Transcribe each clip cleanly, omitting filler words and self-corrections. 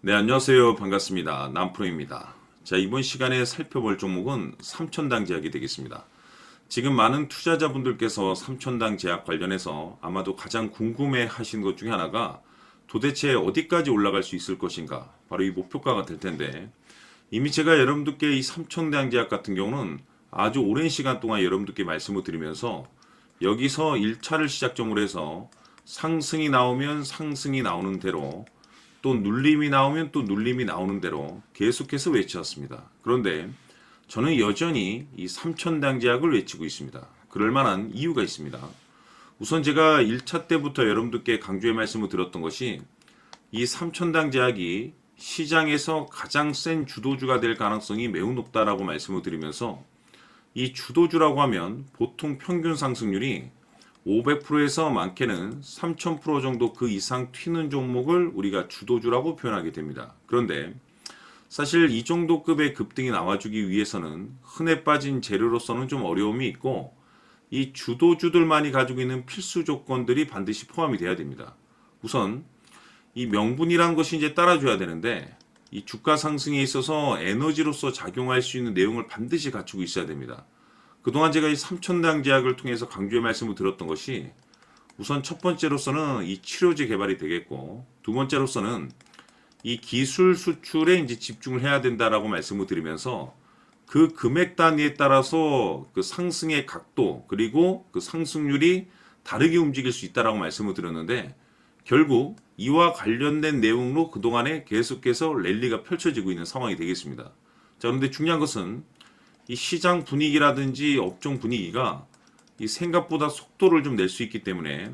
네, 안녕하세요. 반갑습니다. 남프로입니다. 자, 이번 시간에 살펴볼 종목은 삼천당 제약이 되겠습니다. 지금 많은 투자자분들께서 삼천당 제약 관련해서 아마도 가장 궁금해 하신 것 중에 하나가 도대체 어디까지 올라갈 수 있을 것인가? 바로 이 목표가가 될 텐데, 이미 제가 여러분들께 이 삼천당 제약 같은 경우는 아주 오랜 시간 동안 여러분들께 말씀을 드리면서 여기서 1차를 시작점으로 해서 상승이 나오면 상승이 나오는 대로, 또 눌림이 나오면 또 눌림이 나오는 대로 계속해서 외쳤습니다. 그런데 저는 여전히 이 삼천당 제약을 외치고 있습니다. 그럴 만한 이유가 있습니다. 우선 제가 1차 때부터 여러분들께 강조의 말씀을 드렸던 것이 이 삼천당 제약이 시장에서 가장 센 주도주가 될 가능성이 매우 높다라고 말씀을 드리면서, 이 주도주라고 하면 보통 평균 상승률이 500%에서 많게는 3000% 정도 그 이상 튀는 종목을 우리가 주도주라고 표현하게 됩니다. 그런데 사실 이 정도 급의 급등이 나와주기 위해서는 흔해 빠진 재료로서는 좀 어려움이 있고, 이 주도주들만이 가지고 있는 필수 조건들이 반드시 포함이 돼야 됩니다. 우선 이 명분이란 것이 이제 따라줘야 되는데, 이 주가 상승에 있어서 에너지로서 작용할 수 있는 내용을 반드시 갖추고 있어야 됩니다. 그동안 제가 이 삼천당 제약을 통해서 강조의 말씀을 드렸던 것이, 우선 첫 번째로서는 이 치료제 개발이 되겠고, 두 번째로서는 이 기술 수출에 이제 집중을 해야 된다라고 말씀을 드리면서, 그 금액 단위에 따라서 그 상승의 각도 그리고 그 상승률이 다르게 움직일 수 있다라고 말씀을 드렸는데, 결국 이와 관련된 내용으로 그동안에 계속해서 랠리가 펼쳐지고 있는 상황이 되겠습니다. 자, 그런데 중요한 것은 이 시장 분위기라든지 업종 분위기가 이 생각보다 속도를 좀 낼 수 있기 때문에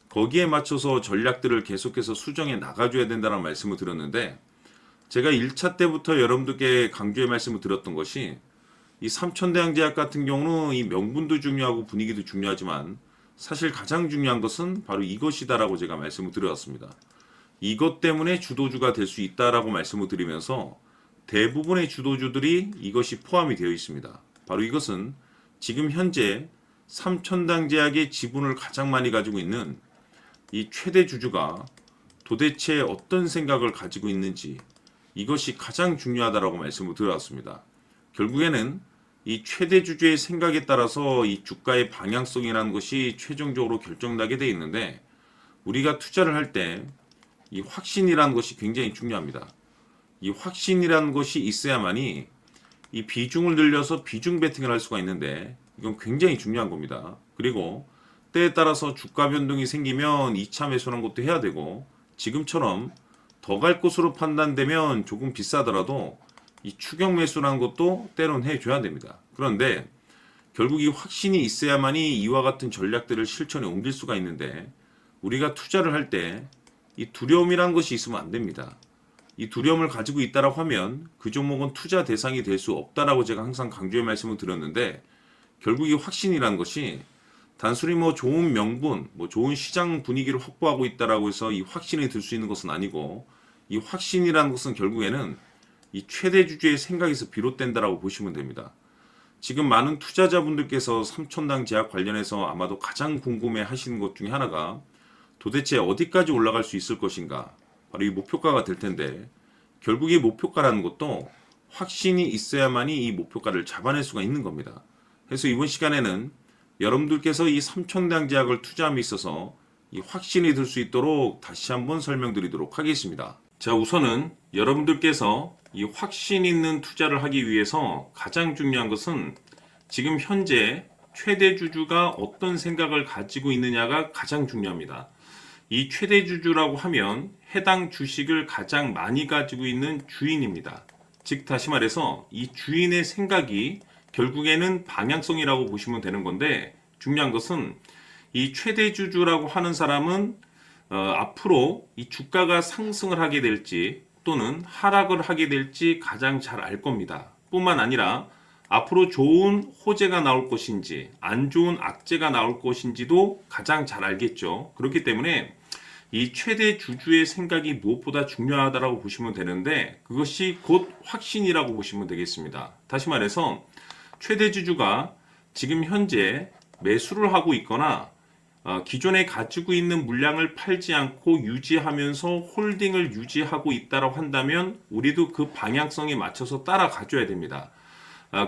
거기에 맞춰서 전략들을 계속해서 수정해 나가줘야 된다는 말씀을 드렸는데, 제가 1차 때부터 여러분들께 강조의 말씀을 드렸던 것이, 이 삼천대왕 제약 같은 경우는 이 명분도 중요하고 분위기도 중요하지만 사실 가장 중요한 것은 바로 이것이다라고 제가 말씀을 드렸습니다. 이것 때문에 주도주가 될 수 있다라고 말씀을 드리면서 대부분의 주도주들이 이것이 포함이 되어 있습니다. 바로 이것은 지금 현재 삼천당 제약의 지분을 가장 많이 가지고 있는 이 최대 주주가 도대체 어떤 생각을 가지고 있는지, 이것이 가장 중요하다라고 말씀을 드렸습니다. 결국에는 이 최대 주주의 생각에 따라서 이 주가의 방향성이라는 것이 최종적으로 결정나게 되어 있는데, 우리가 투자를 할 때 이 확신이라는 것이 굉장히 중요합니다. 이 확신이라는 것이 있어야만이 이 비중을 늘려서 비중 베팅을 할 수가 있는데, 이건 굉장히 중요한 겁니다. 그리고 때에 따라서 주가 변동이 생기면 2차 매수라는 것도 해야 되고, 지금처럼 더 갈 것으로 판단되면 조금 비싸더라도 이 추격 매수라는 것도 때론 해줘야 됩니다. 그런데 결국 이 확신이 있어야만이 이와 같은 전략들을 실천에 옮길 수가 있는데, 우리가 투자를 할 때 이 두려움이라는 것이 있으면 안 됩니다. 이 두려움을 가지고 있다라고 하면 그 종목은 투자 대상이 될 수 없다라고 제가 항상 강조의 말씀을 드렸는데, 결국 이 확신이라는 것이 단순히 뭐 좋은 명분, 뭐 좋은 시장 분위기를 확보하고 있다라고 해서 이 확신이 들 수 있는 것은 아니고, 이 확신이라는 것은 결국에는 이 최대 주주의 생각에서 비롯된다라고 보시면 됩니다. 지금 많은 투자자분들께서 삼천당 제약 관련해서 아마도 가장 궁금해 하시는 것 중에 하나가 도대체 어디까지 올라갈 수 있을 것인가, 바로 이 목표가가 될 텐데, 결국 이 목표가라는 것도 확신이 있어야만이 이 목표가를 잡아낼 수가 있는 겁니다. 그래서 이번 시간에는 여러분들께서 이 삼천당 제약을 투자함에 있어서 이 확신이 들 수 있도록 다시 한번 설명드리도록 하겠습니다. 자, 우선은 여러분들께서 이 확신 있는 투자를 하기 위해서 가장 중요한 것은 지금 현재 최대 주주가 어떤 생각을 가지고 있느냐가 가장 중요합니다. 이 최대 주주라고 하면 해당 주식을 가장 많이 가지고 있는 주인입니다. 즉 다시 말해서 이 주인의 생각이 결국에는 방향성이라고 보시면 되는 건데, 중요한 것은 이 최대 주주라고 하는 사람은 앞으로 이 주가가 상승을 하게 될지 또는 하락을 하게 될지 가장 잘 알 겁니다. 뿐만 아니라 앞으로 좋은 호재가 나올 것인지 안 좋은 악재가 나올 것인지도 가장 잘 알겠죠. 그렇기 때문에 이 최대 주주의 생각이 무엇보다 중요하다고 보시면 되는데, 그것이 곧 확신이라고 보시면 되겠습니다. 다시 말해서 최대 주주가 지금 현재 매수를 하고 있거나 기존에 가지고 있는 물량을 팔지 않고 유지하면서 홀딩을 유지하고 있다고 한다면 우리도 그 방향성에 맞춰서 따라가줘야 됩니다.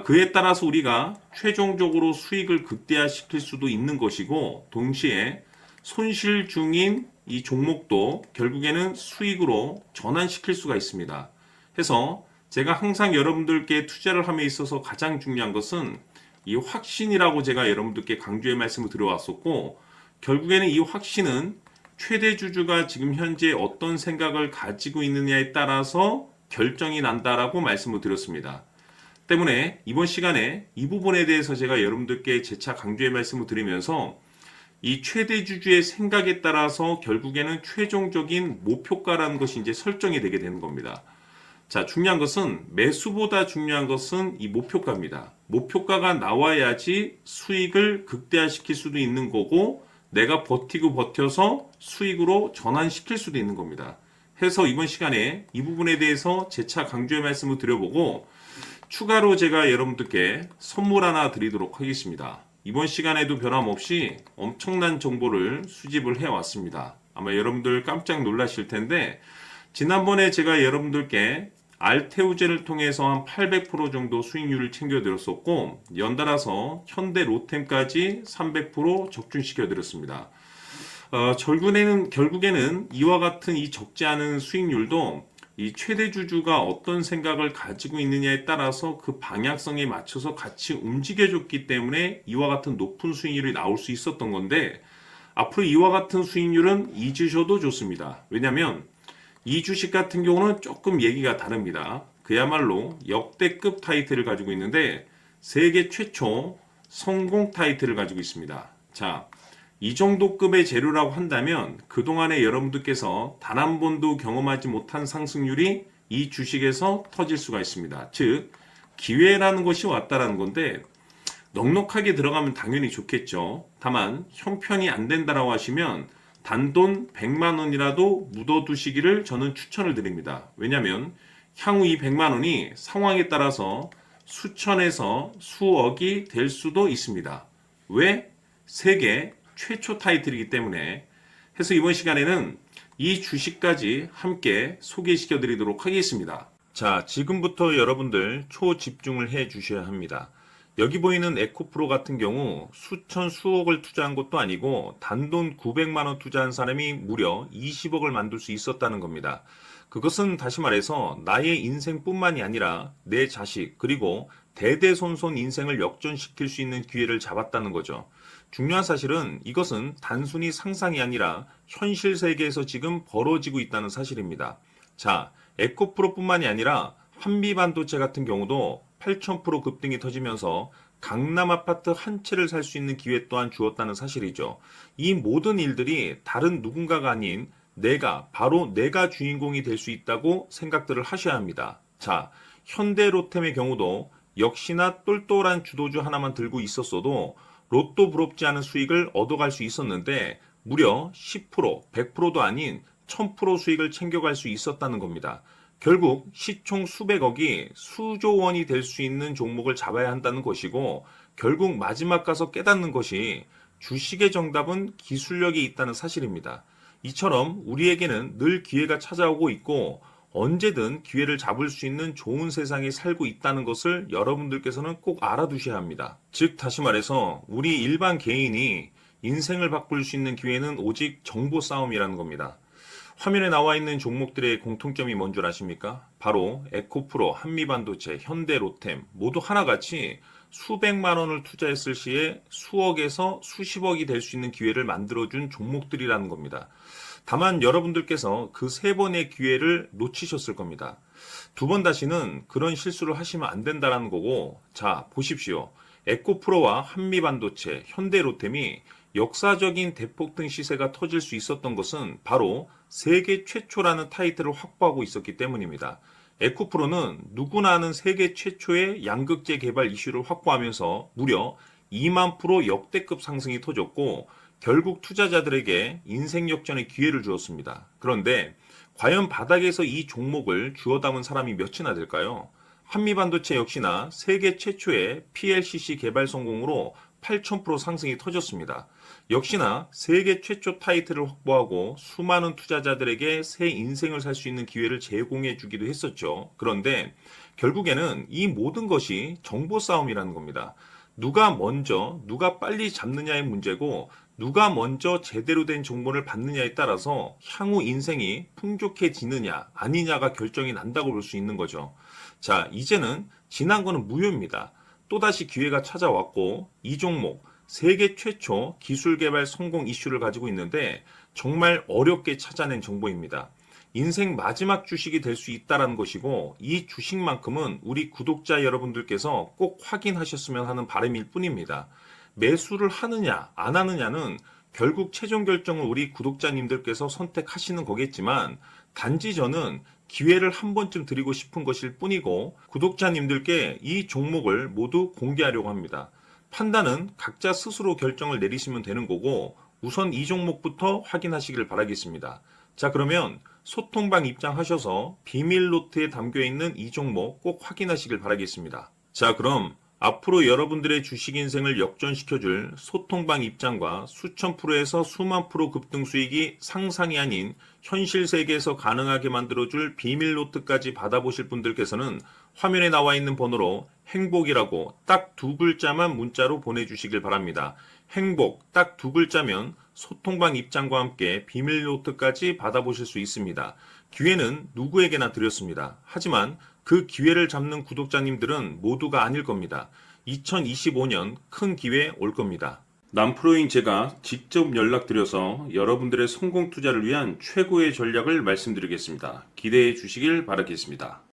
그에 따라서 우리가 최종적으로 수익을 극대화시킬 수도 있는 것이고, 동시에 손실 중인 이 종목도 결국에는 수익으로 전환시킬 수가 있습니다. 해서 제가 항상 여러분들께 투자를 함에 있어서 가장 중요한 것은 이 확신이라고 제가 여러분들께 강조의 말씀을 드려왔었고, 결국에는 이 확신은 최대 주주가 지금 현재 어떤 생각을 가지고 있느냐에 따라서 결정이 난다라고 말씀을 드렸습니다. 때문에 이번 시간에 이 부분에 대해서 제가 여러분들께 재차 강조의 말씀을 드리면서 이 최대 주주의 생각에 따라서 결국에는 최종적인 목표가라는 것이 이제 설정이 되게 되는 겁니다. 자, 중요한 것은 매수보다 중요한 것은 이 목표가입니다. 목표가가 나와야지 수익을 극대화시킬 수도 있는 거고 내가 버티고 버텨서 수익으로 전환시킬 수도 있는 겁니다. 해서 이번 시간에 이 부분에 대해서 재차 강조의 말씀을 드려보고 추가로 제가 여러분들께 선물 하나 드리도록 하겠습니다. 이번 시간에도 변함없이 엄청난 정보를 수집을 해왔습니다. 아마 여러분들 깜짝 놀라실 텐데 지난번에 제가 여러분들께 알테우제를 통해서 한 800% 정도 수익률을 챙겨드렸었고 연달아서 현대 로템까지 300% 적중시켜드렸습니다. 결국에는 이와 같은 이 적지 않은 수익률도 이 최대 주주가 어떤 생각을 가지고 있느냐에 따라서 그 방향성에 맞춰서 같이 움직여줬기 때문에 이와 같은 높은 수익률이 나올 수 있었던 건데 앞으로 이와 같은 수익률은 잊으셔도 좋습니다. 왜냐하면 이 주식 같은 경우는 조금 얘기가 다릅니다. 그야말로 역대급 타이틀을 가지고 있는데 세계 최초 성공 타이틀을 가지고 있습니다. 자, 이 정도 급의 재료라고 한다면 그동안에 여러분들께서 단 한 번도 경험하지 못한 상승률이 이 주식에서 터질 수가 있습니다. 즉 기회라는 것이 왔다라는 건데 넉넉하게 들어가면 당연히 좋겠죠. 다만 형편이 안 된다라고 하시면 단돈 100만 원이라도 묻어두시기를 저는 추천을 드립니다. 왜냐하면 향후 이 100만 원이 상황에 따라서 수천에서 수억이 될 수도 있습니다. 왜? 세계 최초 타이틀이기 때문에. 해서 이번 시간에는 이 주식까지 함께 소개시켜 드리도록 하겠습니다. 자, 지금부터 여러분들 초집중을 해 주셔야 합니다. 여기 보이는 에코프로 같은 경우 수천 수억을 투자한 것도 아니고 단돈 900만 원 투자한 사람이 무려 20억을 만들 수 있었다는 겁니다. 그것은 다시 말해서 나의 인생뿐만이 아니라 내 자식 그리고 대대손손 인생을 역전시킬 수 있는 기회를 잡았다는 거죠. 중요한 사실은 이것은 단순히 상상이 아니라 현실 세계에서 지금 벌어지고 있다는 사실입니다. 자, 에코프로뿐만이 아니라 한미반도체 같은 경우도 8,000% 급등이 터지면서 강남 아파트 한 채를 살 수 있는 기회 또한 주었다는 사실이죠. 이 모든 일들이 다른 누군가가 아닌 바로 내가 주인공이 될 수 있다고 생각들을 하셔야 합니다. 자, 현대로템의 경우도 역시나 똘똘한 주도주 하나만 들고 있었어도 로또 부럽지 않은 수익을 얻어갈 수 있었는데 무려 10%, 100%도 아닌 1000% 수익을 챙겨갈 수 있었다는 겁니다. 결국 시총 수백억이 수조 원이 될 수 있는 종목을 잡아야 한다는 것이고 결국 마지막 가서 깨닫는 것이 주식의 정답은 기술력이 있다는 사실입니다. 이처럼 우리에게는 늘 기회가 찾아오고 있고 언제든 기회를 잡을 수 있는 좋은 세상에 살고 있다는 것을 여러분들께서는 꼭 알아두셔야 합니다. 즉 다시 말해서 우리 일반 개인이 인생을 바꿀 수 있는 기회는 오직 정보 싸움이라는 겁니다. 화면에 나와 있는 종목들의 공통점이 뭔 줄 아십니까? 바로 에코프로, 한미반도체, 현대로템 모두 하나같이 수백만 원을 투자했을 시에 수억에서 수십억이 될 수 있는 기회를 만들어준 종목들이라는 겁니다. 다만 여러분들께서 그 세 번의 기회를 놓치셨을 겁니다. 두 번 다시는 그런 실수를 하시면 안 된다는 거고, 자 보십시오. 에코프로와 한미반도체, 현대로템이 역사적인 대폭등 시세가 터질 수 있었던 것은 바로 세계 최초라는 타이틀을 확보하고 있었기 때문입니다. 에코프로는 누구나 아는 세계 최초의 양극재 개발 이슈를 확보하면서 무려 2만 프로 역대급 상승이 터졌고 결국 투자자들에게 인생 역전의 기회를 주었습니다. 그런데 과연 바닥에서 이 종목을 주워 담은 사람이 몇이나 될까요? 한미반도체 역시나 세계 최초의 PLCC 개발 성공으로 8,000% 상승이 터졌습니다. 역시나 세계 최초 타이틀을 확보하고 수많은 투자자들에게 새 인생을 살 수 있는 기회를 제공해 주기도 했었죠. 그런데 결국에는 이 모든 것이 정보 싸움이라는 겁니다. 누가 먼저, 누가 빨리 잡느냐의 문제고, 누가 먼저 제대로 된 정보를 받느냐에 따라서 향후 인생이 풍족해지느냐, 아니냐가 결정이 난다고 볼 수 있는 거죠. 자, 이제는 지난 거는 무효입니다. 또다시 기회가 찾아왔고, 이 종목, 세계 최초 기술 개발 성공 이슈를 가지고 있는데, 정말 어렵게 찾아낸 정보입니다. 인생 마지막 주식이 될 수 있다는 것이고, 이 주식만큼은 우리 구독자 여러분들께서 꼭 확인하셨으면 하는 바람일 뿐입니다. 매수를 하느냐 안 하느냐는 결국 최종 결정을 우리 구독자님들께서 선택하시는 거겠지만, 단지 저는 기회를 한 번쯤 드리고 싶은 것일 뿐이고, 구독자님들께 이 종목을 모두 공개하려고 합니다. 판단은 각자 스스로 결정을 내리시면 되는 거고, 우선 이 종목부터 확인하시길 바라겠습니다. 자, 그러면 소통방 입장하셔서 비밀 노트에 담겨 있는 이 종목 꼭 확인하시길 바라겠습니다. 자, 그럼 앞으로 여러분들의 주식 인생을 역전시켜줄 소통방 입장과 수천 프로에서 수만 프로 급등 수익이 상상이 아닌 현실 세계에서 가능하게 만들어줄 비밀 노트까지 받아보실 분들께서는 화면에 나와 있는 번호로 행복이라고 딱 두 글자만 문자로 보내주시길 바랍니다. 행복 딱 두 글자면 소통방 입장과 함께 비밀 노트까지 받아보실 수 있습니다. 기회는 누구에게나 드렸습니다. 하지만 그 기회를 잡는 구독자님들은 모두가 아닐 겁니다. 2025년 큰 기회 올 겁니다. 남프로인 제가 직접 연락드려서 여러분들의 성공 투자를 위한 최고의 전략을 말씀드리겠습니다. 기대해 주시길 바라겠습니다.